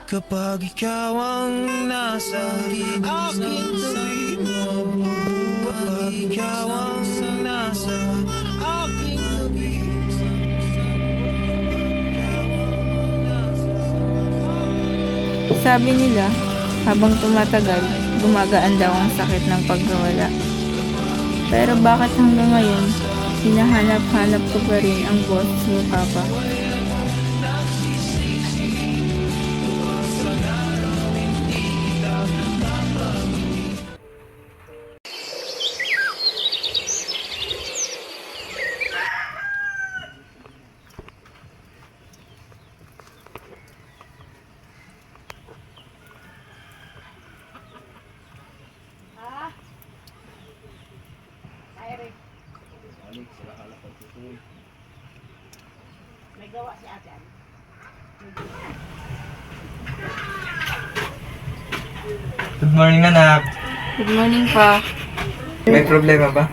Kapag ikaw ang nasa aking tabi mo, kapag ikaw ang nasa aking tabi. Sabi nila, habang tumatagal, gumagaan daw ang sakit ng pagkawala. Pero bakit hanggang ngayon, hinahanap-hanap ko pa rin ang boses ni Papa? May gawa si ate. Good morning, anak. Good morning pa. May problema ba?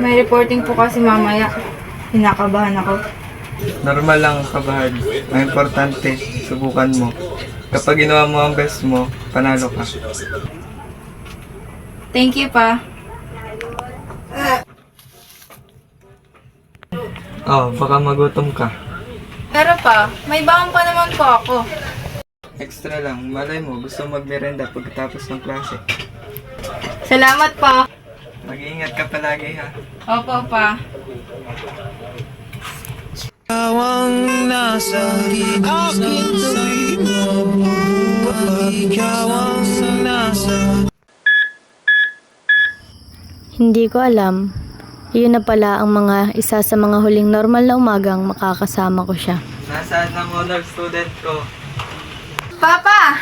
May reporting po kasi mamaya. Kinakabahan ako. Normal lang ang kabahan. Ang importante, subukan mo. Kapag ginawa mo ang best mo, panalo ka. Thank you pa. Oh, baka magutom ka. Pero pa, may baon pa naman po ako. Extra lang, malay mo, gusto magmerenda pagkatapos ng klase. Salamat pa. Mag-iingat ka palagi ha. Opo pa. Ikaw ang nasa aking tabi mo, kapag ikaw ang nasa. Hindi ko alam. Iyon na pala ang isa sa mga huling normal na umagang makakasama ko siya. Nasaan ang honor student ko? Papa!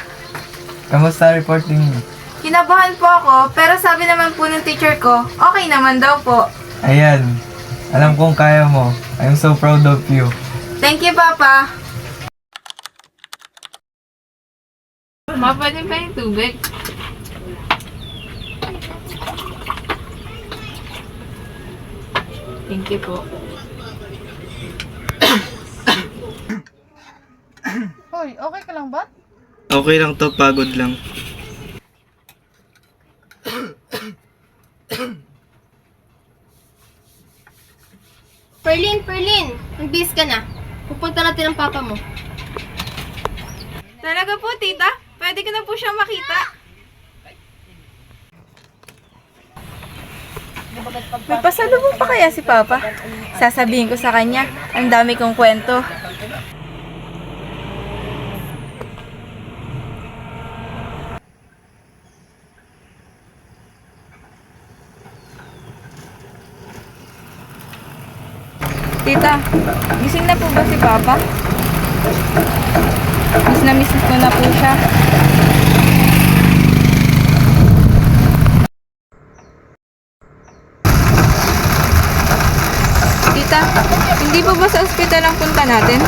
Kamusta reporting mo? Kinabahan po ako, pero sabi naman po ng teacher ko, okay naman daw po. Ayan, alam kong kaya mo. I'm so proud of you. Thank you, Papa. Papa, din pa yung tubig? Thank you po. Hoy, okay ka lang ba? Okay lang to, pagod lang. Perlin! Nagbihis ka na. Pupunta natin ang papa mo. Talaga po, tita? Pwede ko na po siyang makita. May pasalubong pa kaya si Papa? Sasabihin ko sa kanya, ang dami kong kwento. Tita, gising na po ba si Papa? Miss na miss ko na po siya. Tita, hindi pa ba sa ospital ang punta natin?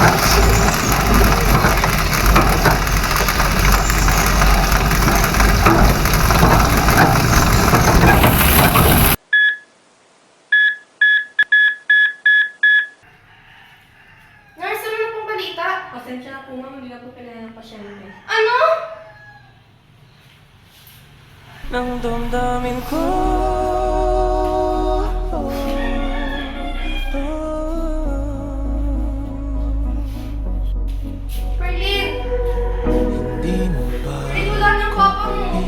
Nurse, ano na pong balita? Pasensya na po ma'am, hindi na po kailangan ng pasyente. Ano? Nang damdamin ko, Perlin! di mo ba Perlin, wala ng papa mo.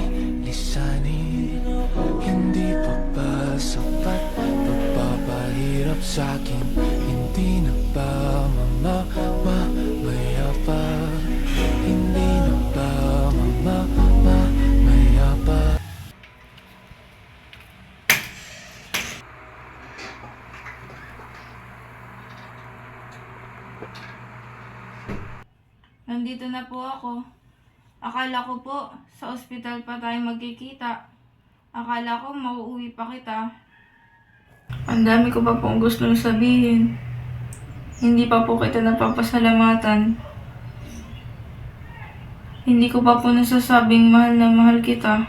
lisanin? Hindi pa ba sapat pagpapahirap sa'kin? Hindi na ba mamaya pa? Hindi na ba mamaya pa? Nandito na po ako. Akala ko po, sa ospital pa tayo magkikita. Akala ko mauuwi pa kita. Ang dami ko pa pong gustong sabihin. Hindi pa po kita napapasalamatan. Hindi ko pa po nasasabing mahal na mahal kita.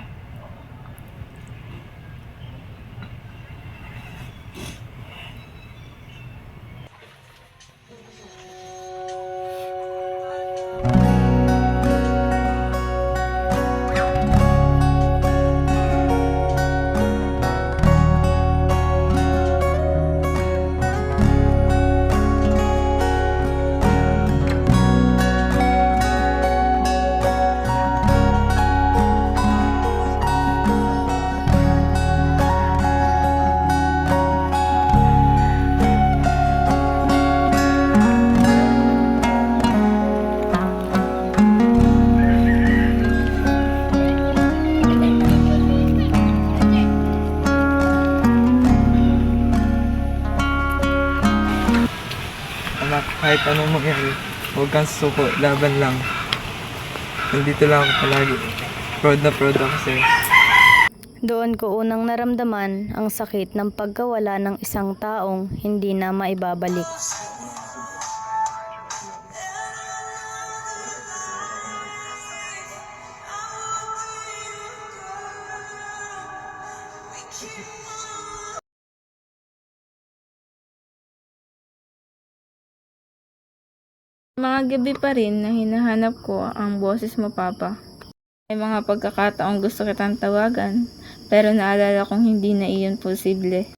Kahit anong mangyari, huwag kang susuko, laban lang. Nandito lang ako palagi. Proud na proud ako sa'yo. Doon ko unang naramdaman ang sakit ng pagkawala ng isang taong hindi na maibabalik. Mga gabi pa rin na hinahanap ko ang boses mo, Papa. May mga pagkakataong gusto kitang tawagan, pero naalala kong hindi na iyon posible.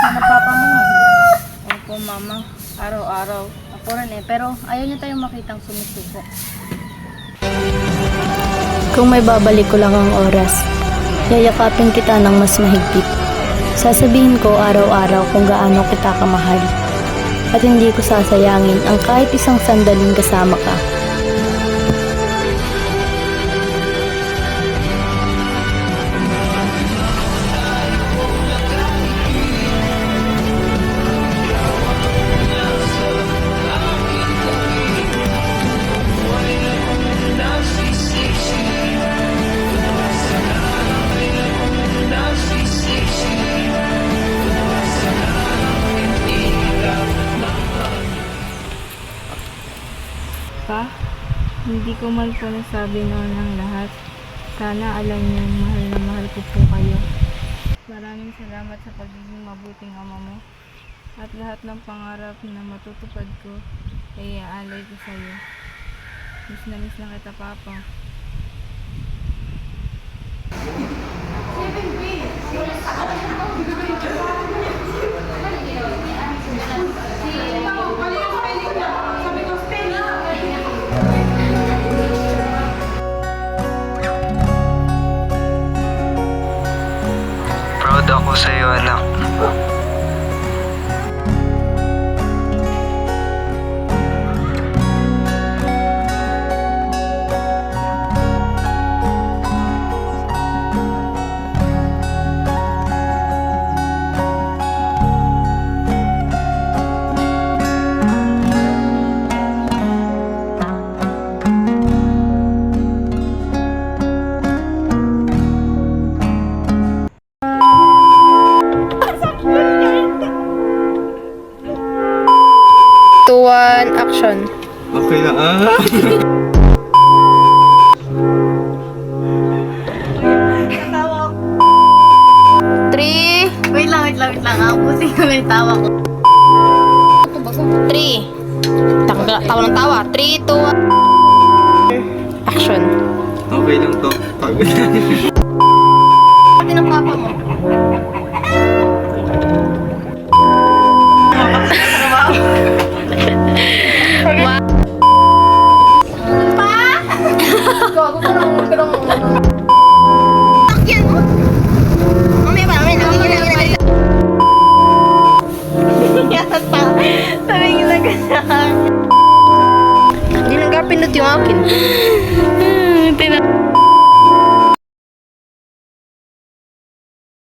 Ano papa mo? Opo mama, araw-araw. Ako rin pero ayaw niya tayong makitang sumusuko. Kung may babalik ko lang ang oras, yayakapin kita ng mas mahigpit. Sasabihin ko araw-araw kung gaano kita kamahal. At hindi ko sasayangin ang kahit isang sandaling kasama ka. Pa, hindi ko man po nasabi noon ang lahat. Sana alam niyo, mahal na mahal ko po kayo. Maraming salamat sa pagiging mabuting ama mo. At lahat ng pangarap na matutupad ko, ay iaalay ko sa iyo. Miss na kita, Papa. Proud ako sa'yo, anak. Action. Okay lang, Three. Wait lang. Pusing ko yung tawa ko. 3. Tawa ng tawa. 3, 2, action. Okay lang to. Pagod na. Pati ng papa mo. Sakyan mo. Mamaya pa, mamaya. Hindi nang pinot yung akin.